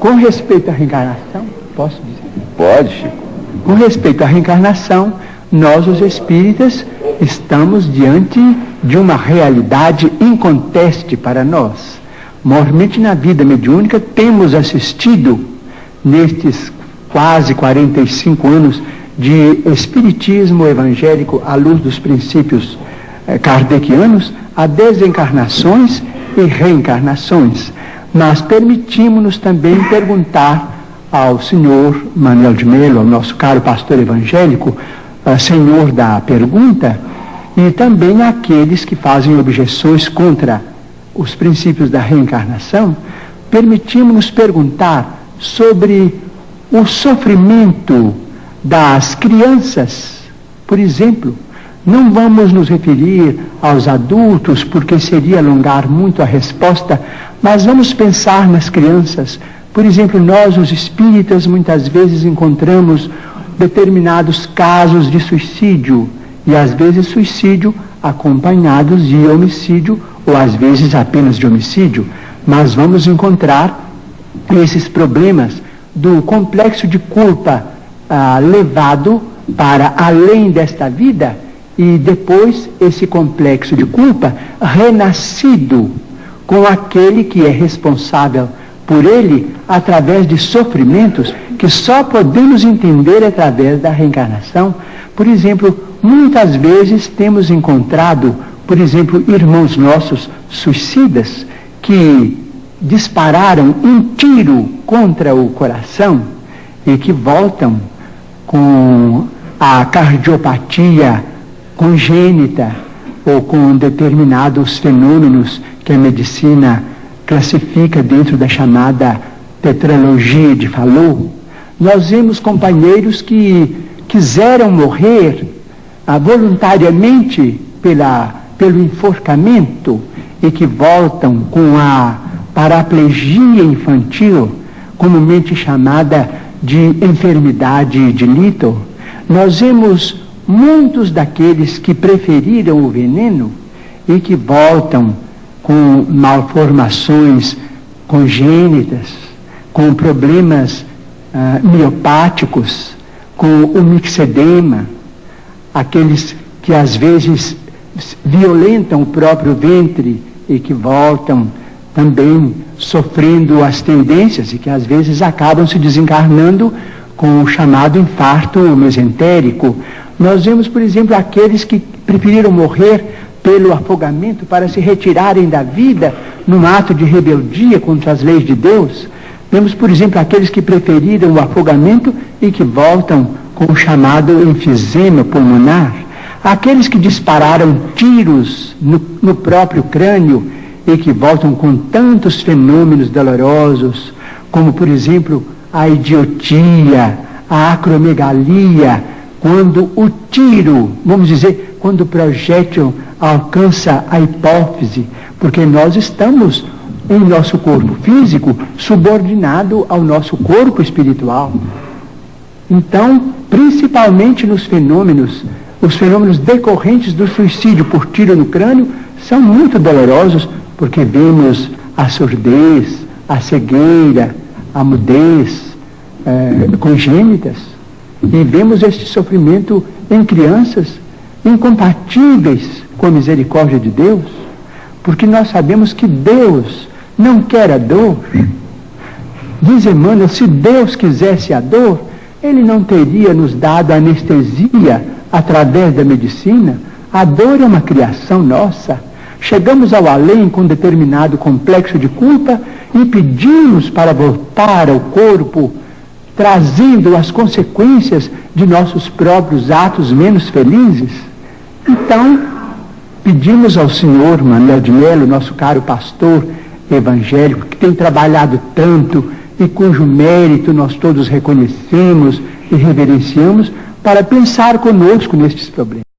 Com respeito à reencarnação, posso dizer? Pode, Chico. Com respeito à reencarnação, nós, os espíritas, estamos diante de uma realidade inconteste para nós. Maiormente na vida mediúnica, temos assistido, nestes quase 45 anos de espiritismo evangélico à luz dos princípios kardecianos, a desencarnações e reencarnações. Mas permitimos-nos também perguntar ao senhor Manuel de Melo, ao nosso caro pastor evangélico, senhor da pergunta, e também àqueles que fazem objeções contra os princípios da reencarnação, permitimos-nos perguntar sobre o sofrimento das crianças, por exemplo. Não vamos nos referir aos adultos, porque seria alongar muito a resposta, mas vamos pensar nas crianças. Por exemplo, nós, os espíritas, muitas vezes encontramos determinados casos de suicídio, e às vezes suicídio acompanhados de homicídio, ou às vezes apenas de homicídio. Mas vamos encontrar esses problemas do complexo de culpa levado para além desta vida, e depois esse complexo de culpa renascido com aquele que é responsável por ele através de sofrimentos que só podemos entender através da reencarnação. Por exemplo, muitas vezes temos encontrado, por exemplo, irmãos nossos suicidas que dispararam um tiro contra o coração e que voltam com a cardiopatia congênita ou com determinados fenômenos que a medicina classifica dentro da chamada tetralogia de Fallot. Nós vemos companheiros que quiseram morrer voluntariamente pelo enforcamento e que voltam com a paraplegia infantil, comumente chamada de enfermidade de Little. Nós vemos muitos daqueles que preferiram o veneno e que voltam com malformações congênitas, com problemas miopáticos, com o mixedema, aqueles que às vezes violentam o próprio ventre e que voltam também sofrendo as tendências e que às vezes acabam se desencarnando com o chamado infarto mesentérico. Nós vemos, por exemplo, aqueles que preferiram morrer pelo afogamento para se retirarem da vida num ato de rebeldia contra as leis de Deus. Vemos, por exemplo, aqueles que preferiram o afogamento e que voltam com o chamado enfisema pulmonar. Aqueles que dispararam tiros no próprio crânio e que voltam com tantos fenômenos dolorosos, como, por exemplo, a idiotia, a acromegalia, quando o tiro, vamos dizer, quando o projétil alcança a hipófise, porque nós estamos em nosso corpo físico subordinado ao nosso corpo espiritual. Então, principalmente nos fenômenos, os fenômenos decorrentes do suicídio por tiro no crânio são muito dolorosos, porque vemos a surdez, a cegueira, a mudez congênitas, e vemos este sofrimento em crianças incompatíveis com a misericórdia de Deus, porque nós sabemos que Deus não quer a dor. Diz Emmanuel, se Deus quisesse a dor, Ele não teria nos dado anestesia através da medicina. A dor é uma criação nossa. Chegamos ao além com determinado complexo de culpa e pedimos para voltar ao corpo, trazendo as consequências de nossos próprios atos menos felizes. Então, pedimos ao senhor Manuel de Melo, nosso caro pastor evangélico, que tem trabalhado tanto e cujo mérito nós todos reconhecemos e reverenciamos, para pensar conosco nestes problemas.